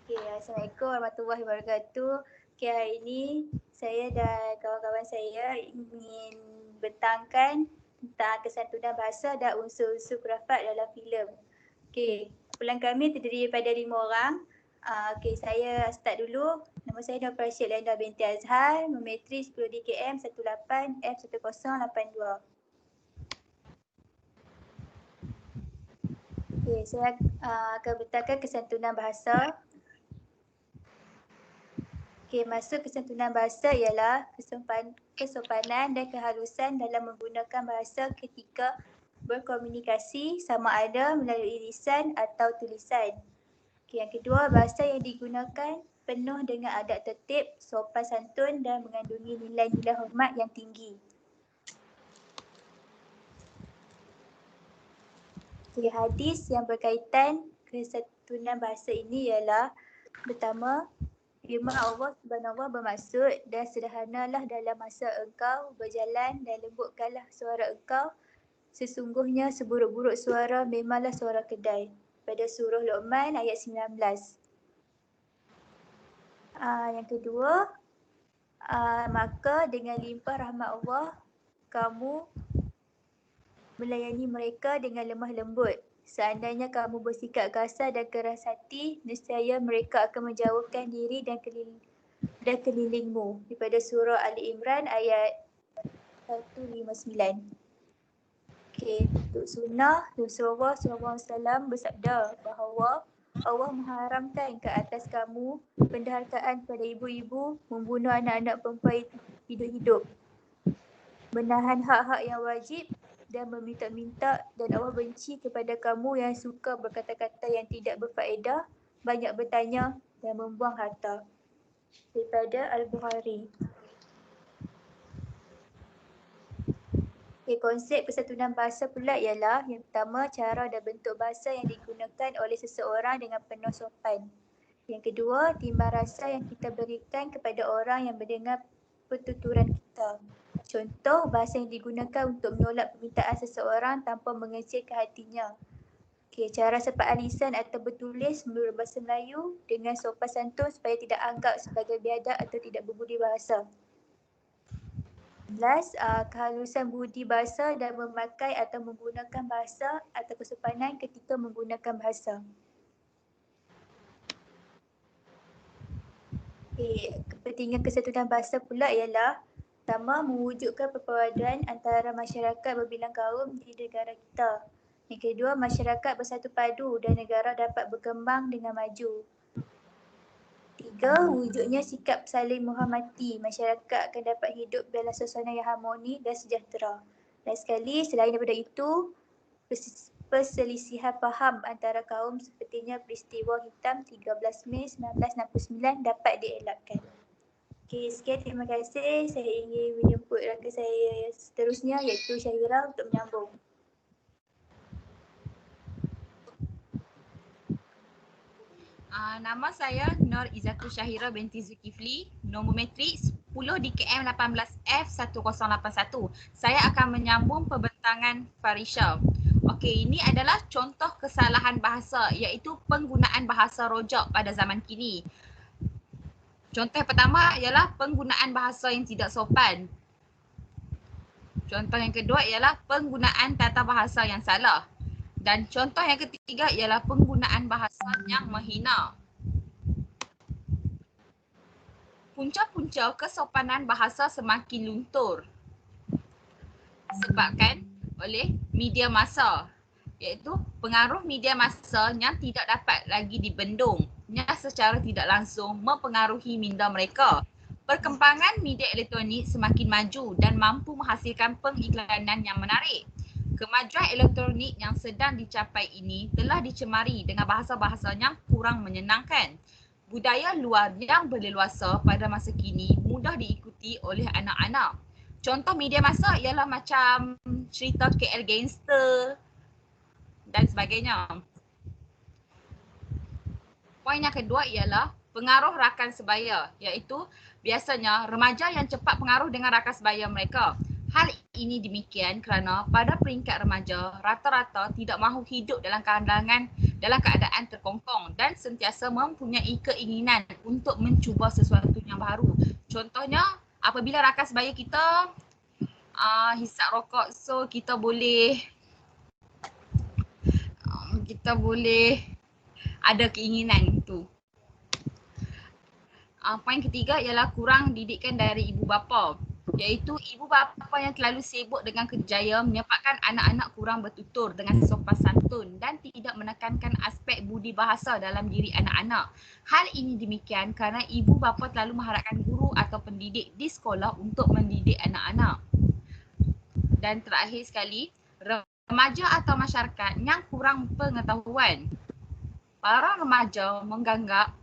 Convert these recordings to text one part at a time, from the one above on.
Okay, Assalamualaikum warahmatullahi wabarakatuh. Okay, hari ini saya dan kawan-kawan saya ingin bentangkan tentang kesantunan bahasa dan unsur-unsur kurafat dalam filem. Okay, kumpulan kami terdiri daripada 5 orang. Okay, saya start dulu. Nama saya Nur Farshid Lenda binti Azhar, memetri 10 DKM 18 F1082. Okay, saya akan bentangkan kesantunan bahasa. Okay, maksud kesantunan bahasa ialah kesopanan dan kehalusan dalam menggunakan bahasa ketika berkomunikasi sama ada melalui lisan atau tulisan. Okay, yang kedua, bahasa yang digunakan penuh dengan adab tertib, sopan santun dan mengandungi nilai-nilai hormat yang tinggi. Okay, hadis yang berkaitan kesantunan bahasa ini ialah pertama, firman Allah Subhanahu bermaksud, dan sederhanalah dalam masa engkau berjalan dan lembutkanlah suara engkau. Sesungguhnya seburuk-buruk suara memanglah suara kedai. Pada surah Luqman ayat 19. Yang kedua, maka dengan limpah rahmat Allah, kamu melayani mereka dengan lemah lembut. Seandainya kamu bersikap kasar dan keras hati, nescaya mereka akan menjauhkan diri dan kelilingmu. Daripada surah Ali Imran ayat 159. Okey, untuk sunnah, Rasulullah SAW bersabda bahawa Allah mengharamkan ke atas kamu penderhakaan kepada ibu-ibu, membunuh anak-anak perempuan hidup-hidup, menahan hak-hak yang wajib dan meminta-minta, dan Allah benci kepada kamu yang suka berkata-kata yang tidak berfaedah, banyak bertanya dan membuang harta. Daripada Al-Bukhari. Okay, konsep persatuan bahasa pula ialah yang pertama, cara dan bentuk bahasa yang digunakan oleh seseorang dengan penuh sopan. Yang kedua, timbang rasa yang kita berikan kepada orang yang mendengar pertuturan kita. Contoh, bahasa yang digunakan untuk menolak permintaan seseorang tanpa mengecilkan hatinya. Okay, cara sepaan lisan atau bertulis menurut bahasa Melayu dengan sopan santun supaya tidak anggap sebagai biadab atau tidak berbudi bahasa. 11. Kehalusan budi bahasa dan memakai atau menggunakan bahasa atau kesopanan ketika menggunakan bahasa. Kepentingan kesatuan bahasa pula ialah pertama, mewujudkan perpaduan antara masyarakat berbilang kaum di negara kita. Yang kedua, masyarakat bersatu padu dan negara dapat berkembang dengan maju. 3. Wujudnya sikap saling menghormati, masyarakat akan dapat hidup dalam suasana yang harmoni dan sejahtera. Dan sekali, selain daripada itu, perselisihan faham antara kaum sepertinya peristiwa hitam 13 Mei 1969 dapat dielakkan. Okey, sekian, terima kasih. Saya ingin menjemput rakan saya seterusnya iaitu Syahira untuk menyambung. Nama saya Nur Izzatul Syahira binti Zulkifli, nombor metrik 10 DKM 18F1081. Saya akan menyambung perbentangan Farisha. Okey, ini adalah contoh kesalahan bahasa iaitu penggunaan bahasa rojak pada zaman kini. Contoh yang pertama ialah penggunaan bahasa yang tidak sopan. Contoh yang kedua ialah penggunaan tata bahasa yang salah. Dan contoh yang ketiga ialah penggunaan bahasa yang menghina. Punca-punca kesopanan bahasa semakin luntur disebabkan oleh media massa, iaitu pengaruh media massa yang tidak dapat lagi dibendung, yang secara tidak langsung mempengaruhi minda mereka. Perkembangan media elektronik semakin maju dan mampu menghasilkan pengiklanan yang menarik. Kemajuan elektronik yang sedang dicapai ini telah dicemari dengan bahasa-bahasa yang kurang menyenangkan. Budaya luar yang berleluasa pada masa kini mudah diikuti oleh anak-anak. Contoh media massa ialah macam cerita KL Gangster dan sebagainya. Poin yang kedua ialah pengaruh rakan sebaya, iaitu biasanya remaja yang cepat pengaruh dengan rakan sebaya mereka. Hal ini demikian kerana pada peringkat remaja, rata-rata tidak mahu hidup dalam keadaan terkongkong dan sentiasa mempunyai keinginan untuk mencuba sesuatu yang baru. Contohnya, apabila rakan sebaya kita hisap rokok, so kita boleh ada keinginan tu. Poin ketiga ialah kurang didikan dari ibu bapa, iaitu ibu bapa yang terlalu sibuk dengan kerjaya menyebabkan anak-anak kurang bertutur dengan sopan santun dan tidak menekankan aspek budi bahasa dalam diri anak-anak. Hal ini demikian kerana ibu bapa terlalu mengharapkan guru atau pendidik di sekolah untuk mendidik anak-anak. Dan terakhir sekali, remaja atau masyarakat yang kurang pengetahuan. Para remaja menganggap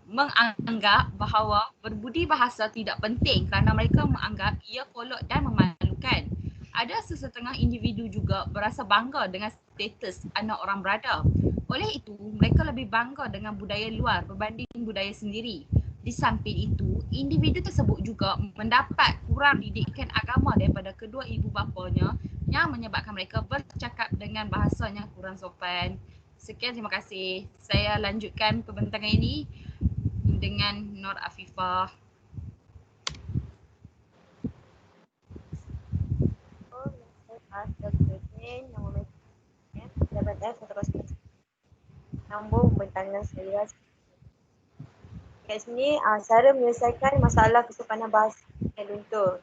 bahawa berbudi bahasa tidak penting kerana mereka menganggap ia kolot dan memalukan. Ada sesetengah individu juga berasa bangga dengan status anak orang berada. Oleh itu, mereka lebih bangga dengan budaya luar berbanding budaya sendiri. Di samping itu, individu tersebut juga mendapat kurang didikan agama daripada kedua ibu bapanya yang menyebabkan mereka bercakap dengan bahasa yang kurang sopan. Sekian, terima kasih. Saya lanjutkan pembentangan ini dengan Nur Afifah. Sambung pembentangan saya. Kat sini, cara menyelesaikan masalah kesopanan bahasa yang luntur.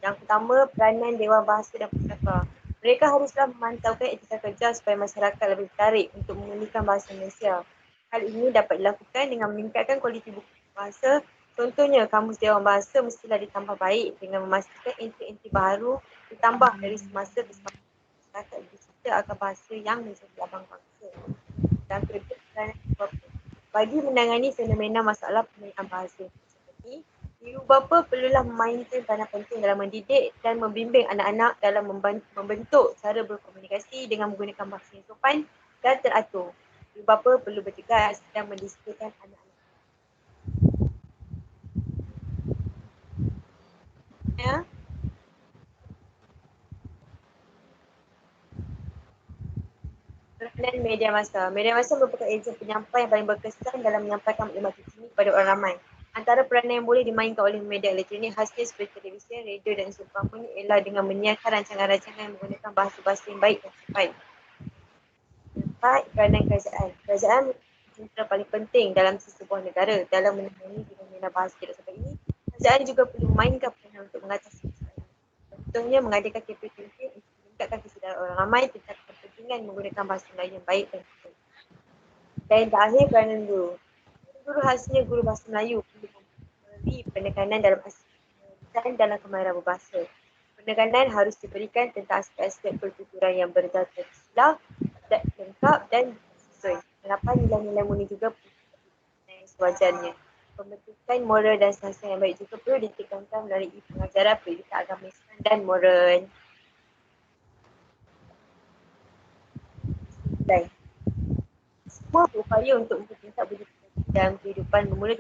Yang pertama, peranan Dewan Bahasa dan Pustaka. Mereka haruslah memantaukan etika kerja supaya masyarakat lebih tertarik untuk memulihkan bahasa Malaysia. Hal ini dapat dilakukan dengan meningkatkan kualiti buku bahasa. Contohnya, kamus Dewan Bahasa mestilah ditambah baik dengan memastikan entry-entry baru ditambah dari semasa kesempatan masyarakat digital akan bahasa yang menjadi abang bangsa. Dan kedua, peranan bagi menangani fenomena masalah penggunaan bahasa seperti ibu bapa perlulah memainkan peranan penting dalam mendidik dan membimbing anak-anak dalam membentuk cara berkomunikasi dengan menggunakan bahasa yang sopan dan teratur. Ibu bapa perlu bertegas dan mendisiplinkan anak-anak. Ya. Peranan media massa. Media massa merupakan ejen penyampai yang paling berkesan dalam menyampaikan maklumat terkini kepada orang ramai. Antara peranan yang boleh dimainkan oleh media elektronik khasnya seperti televisi, radio dan seumpamanya ialah dengan menyiarkan rancangan-rancangan yang menggunakan bahasa-bahasa yang baik dan cepat. Empat, peranan kerajaan. Kerajaan centra paling penting dalam sesebuah negara dalam menangani fenomena bahasa tidak sampai ini. Kerajaan juga perlu memainkan peranan untuk mengatasi masalah. Contohnya mengadakan kempen untuk meningkatkan kesedaran orang ramai tentang kepentingan menggunakan bahasa Melayu yang baik dan betul. Dan terakhir, peranan guru. Guru khasnya guru bahasa Melayu perlu memberi penekanan dalam dan dalam kemahiran berbahasa. Penekanan harus diberikan tentang aspek-aspek pertuturan yang berdasar istilah, lengkap dan sesuai. Kenapa nilai-nilai mulia juga perlu sewajarnya. Pembentukan moral dan stasa yang baik juga perlu ditekankan melalui pengajaran pendidikan agama Islam dan moral. Dan semua berupaya untuk mempertingkat budi pekerti dalam kehidupan bermula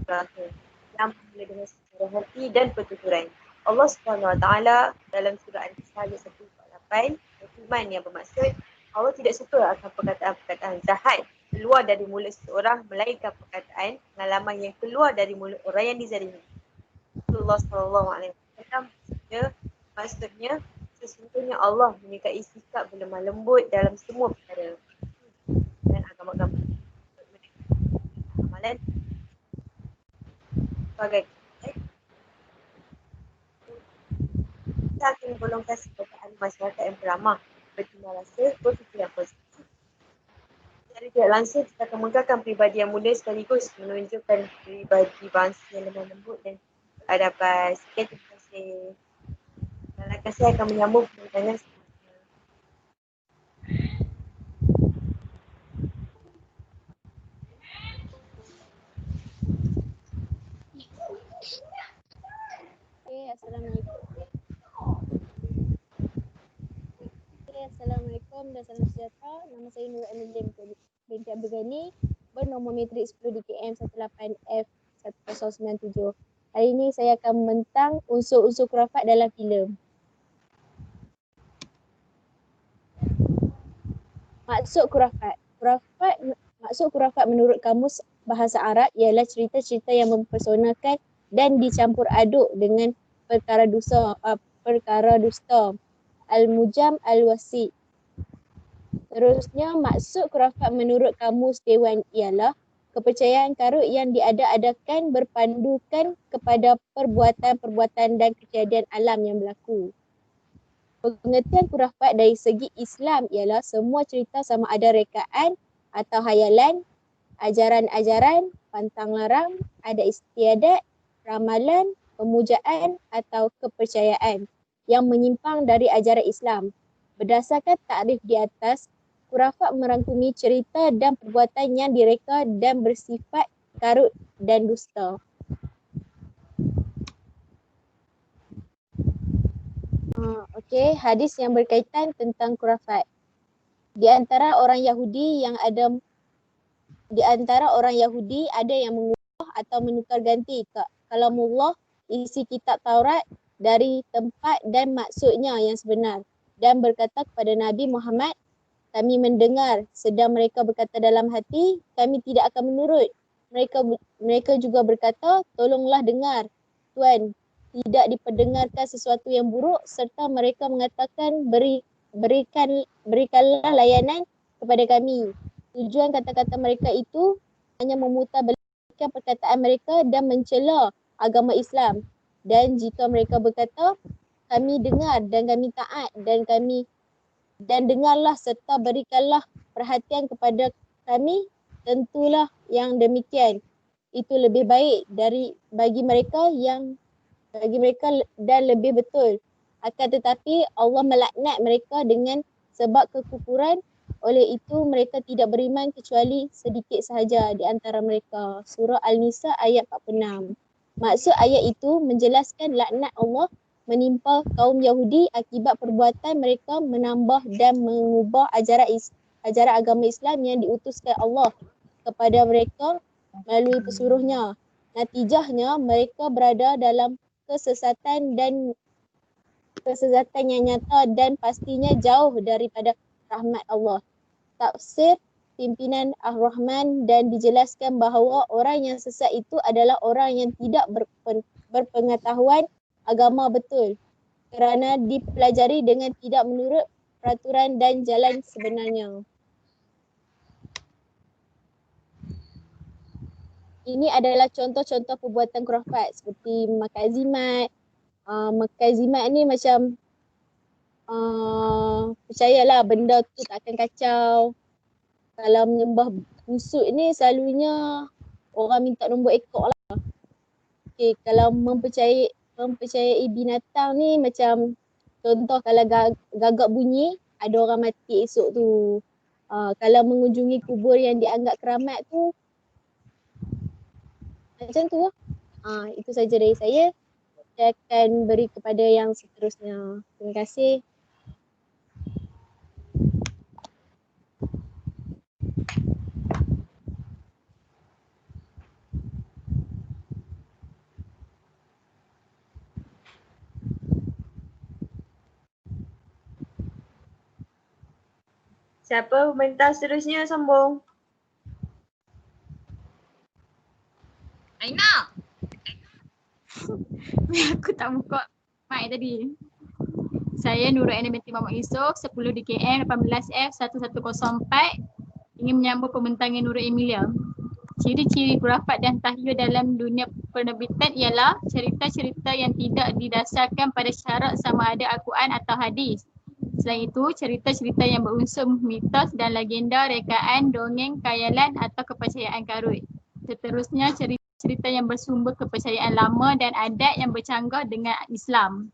terakhir yang bermula dengan secara hati dan pertuturan. Allah SWT dalam surah An-Nisa ayat 148 berfirman yang bermaksud Allah tidak suka akan perkataan-perkataan jahat keluar dari mulut seseorang melainkan perkataan pengalaman yang keluar dari mulut orang yang dizalimi. Rasulullah SAW maksudnya sesungguhnya Allah menyukai sikap berlemah lembut dalam semua perkara. Dan agama-agama amalan sebagai kita akan menggolongkan sebagai ahli masyarakat yang beramah, bertindak rasa, berfikir yang positif. Secara tidak langsung kita akan mengangkat pribadi yang mulia sekaligus menunjukkan pribadi bangsa yang lemah lembut dan beradaban. Sekian, terima kasih. Dan saya akan menyambung pembentangan seterusnya. Assalamualaikum dan salam sejahtera. Nama saya Nur Anulim binti Abdul Ghani, bernomor metrik 10 DKM 18F1097. Hari ini saya akan membentang unsur-unsur khurafat dalam filem. Maksud khurafat. Maksud khurafat menurut kamus bahasa Arab ialah cerita-cerita yang mempersonakan dan dicampur aduk dengan perkara dusta. Al-Mujam Al-Wasi. Terusnya, maksud khurafat menurut kamus Dewan ialah kepercayaan karut yang diada-adakan berpandukan kepada perbuatan-perbuatan dan kejadian alam yang berlaku. Pengertian khurafat dari segi Islam ialah semua cerita sama ada rekaan atau hayalan, ajaran-ajaran, pantang larang, ada istiadat, ramalan, pemujaan atau kepercayaan yang menyimpang dari ajaran Islam. Berdasarkan takrif di atas, khurafat merangkumi cerita dan perbuatan yang direka dan bersifat karut dan dusta. Okey, hadis yang berkaitan tentang khurafat. Di antara orang Yahudi ada yang mengubah atau menukar ganti kalamullah, isi kitab Taurat dari tempat dan maksudnya yang sebenar, dan berkata kepada Nabi Muhammad, kami mendengar sedang mereka berkata dalam hati, kami tidak akan menurut. Mereka juga berkata, tolonglah dengar Tuan, tidak diperdengarkan sesuatu yang buruk, serta mereka mengatakan berikanlah layanan kepada kami. Tujuan kata-kata mereka itu hanya memutarbalikkan perkataan mereka dan mencela agama Islam. Dan jika mereka berkata, kami dengar dan kami taat dan dengarlah serta berikanlah perhatian kepada kami, tentulah yang demikian itu lebih baik bagi mereka dan lebih betul. Akan tetapi Allah melaknat mereka dengan sebab kekufuran, oleh itu mereka tidak beriman kecuali sedikit sahaja di antara mereka. Surah Al-Nisa ayat 46. Maksud ayat itu menjelaskan laknat Allah menimpa kaum Yahudi akibat perbuatan mereka menambah dan mengubah ajaran agama Islam yang diutuskan Allah kepada mereka melalui pesuruhnya. Natijahnya mereka berada dalam kesesatan yang nyata dan pastinya jauh daripada rahmat Allah. Tafsir pimpinan Ar-Rahman dan dijelaskan bahawa orang yang sesat itu adalah orang yang tidak berpengetahuan agama betul kerana dipelajari dengan tidak menurut peraturan dan jalan sebenarnya. Ini adalah contoh-contoh perbuatan khurafat seperti makan azimat. Makan azimat ni macam percayalah benda tu tak akan kacau. Kalau menyembah busuk ni selalunya orang minta nombor ekor lah. Okay, kalau mempercayai binatang ni macam contoh kalau gagak bunyi ada orang mati esok tu. Kalau mengunjungi kubur yang dianggap keramat tu macam tu lah. Itu saja dari saya. Saya akan beri kepada yang seterusnya. Terima kasih. Siapa komentar seterusnya sambung? Aina. Aku tak buka mic tadi. Saya Nurul Aina binti Muhammad Yusof, 10 DKM 18F 1104, ingin menyambung pembentangan Nurul Emilia. Ciri-ciri khurafat dan tahyul dalam dunia penerbitan ialah cerita-cerita yang tidak didasarkan pada syarat sama ada Al-Quran atau hadis. Selain itu, cerita-cerita yang berunsur mitos dan legenda, rekaan, dongeng, khayalan atau kepercayaan karut. Seterusnya, cerita yang bersumber kepercayaan lama dan adat yang bercanggah dengan Islam.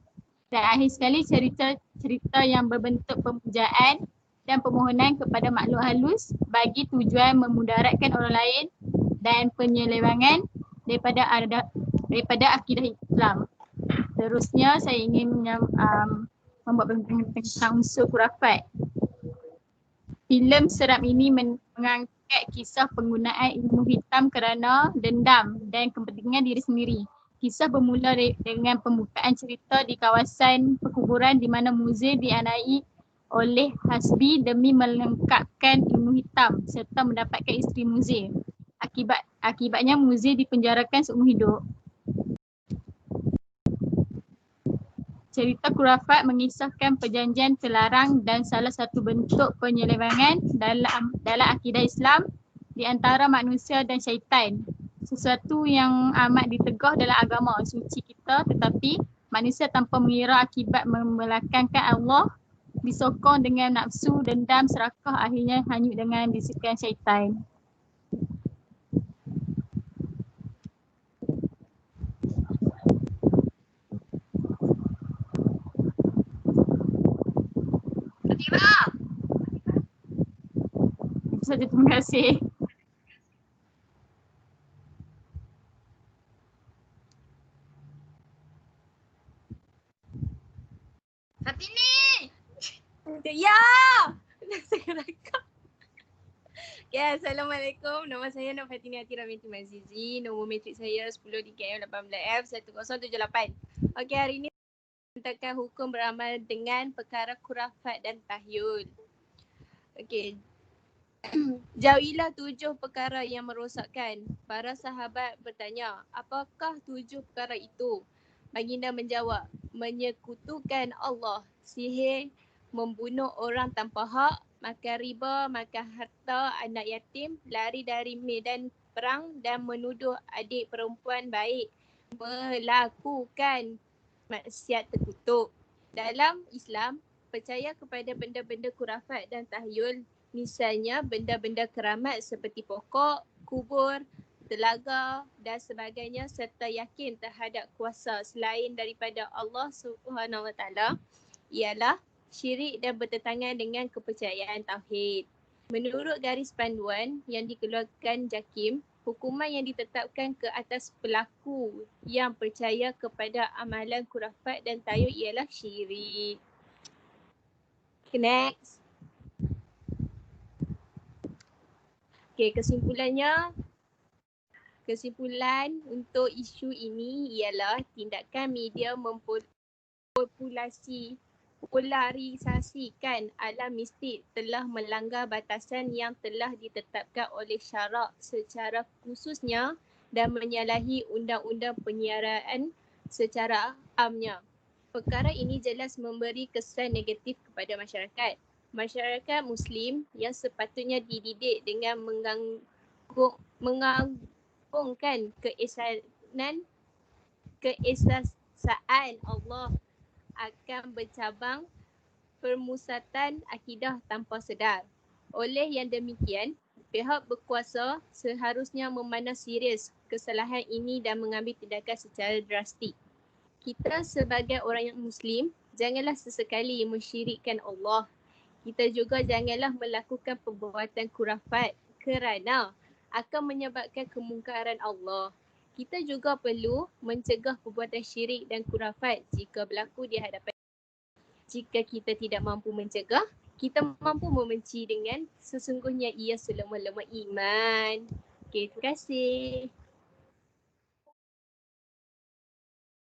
Dan akhir sekali, cerita yang berbentuk pemujaan dan permohonan kepada makhluk halus bagi tujuan memudaratkan orang lain dan penyelewangan daripada akidah Islam. Terusnya, saya ingin membuat pembentangan tentang unsur khurafat. Filem seram ini mengangkat kisah penggunaan ilmu hitam kerana dendam dan kepentingan diri sendiri. Kisah bermula dengan pembukaan cerita di kawasan perkuburan di mana Muzir dianai oleh Hasbi demi melengkapkan ilmu hitam serta mendapatkan isteri Muzir. Akibatnya Muzir dipenjarakan seumur hidup. Cerita khurafat mengisahkan perjanjian terlarang dan salah satu bentuk penyelewengan dalam akidah Islam di antara manusia dan syaitan. Sesuatu yang amat ditegah dalam agama suci kita, tetapi manusia tanpa mengira akibat membelakangkan Allah, disokong dengan nafsu, dendam, serakah, akhirnya hanyut dengan bisikan syaitan. Fatira. Itu saja, terima kasih. Fatini. Ya. Saya rakam. Ya, Assalamualaikum. Nama saya Nur Fatini Atira binti Mazizi. Nombor matrik saya 10 DKM 18F 1078. Okey, hari ini tentang hukum beramal dengan perkara khurafat dan tahyul. Okey. Jauhilah 7 perkara yang merosakkan. Para sahabat bertanya, apakah 7 perkara itu? Baginda menjawab, menyekutukan Allah, sihir, membunuh orang tanpa hak, makan riba, makan harta anak yatim, lari dari medan perang dan menuduh adik perempuan baik, melakukan maksiat terkutuk. Dalam Islam, percaya kepada benda-benda khurafat dan tahyul, misalnya benda-benda keramat seperti pokok, kubur, telaga dan sebagainya, serta yakin terhadap kuasa selain daripada Allah Subhanahu Wa Taala ialah syirik dan bertentangan dengan kepercayaan tauhid. Menurut garis panduan yang dikeluarkan JAKIM, hukuman yang ditetapkan ke atas pelaku yang percaya kepada amalan khurafat dan tahyul ialah syirik. Okay, next. Okay, kesimpulan untuk isu ini ialah tindakan media polarisasikan alam mistik telah melanggar batasan yang telah ditetapkan oleh syarak secara khususnya dan menyalahi undang-undang penyiaran secara amnya. Perkara ini jelas memberi kesan negatif kepada masyarakat. Masyarakat Muslim yang sepatutnya dididik dengan mengagungkan keesasaan Allah akan bercabang permusatan akidah tanpa sedar. Oleh yang demikian, pihak berkuasa seharusnya memandang serius kesalahan ini dan mengambil tindakan secara drastik. Kita sebagai orang yang Muslim, janganlah sesekali mensyirikkan Allah. Kita juga janganlah melakukan perbuatan khurafat kerana akan menyebabkan kemungkaran Allah. Kita juga perlu mencegah perbuatan syirik dan khurafat jika berlaku di hadapan. Jika kita tidak mampu mencegah, kita mampu membenci dengan sesungguhnya ia selemah-lemah iman. Okey, terima kasih.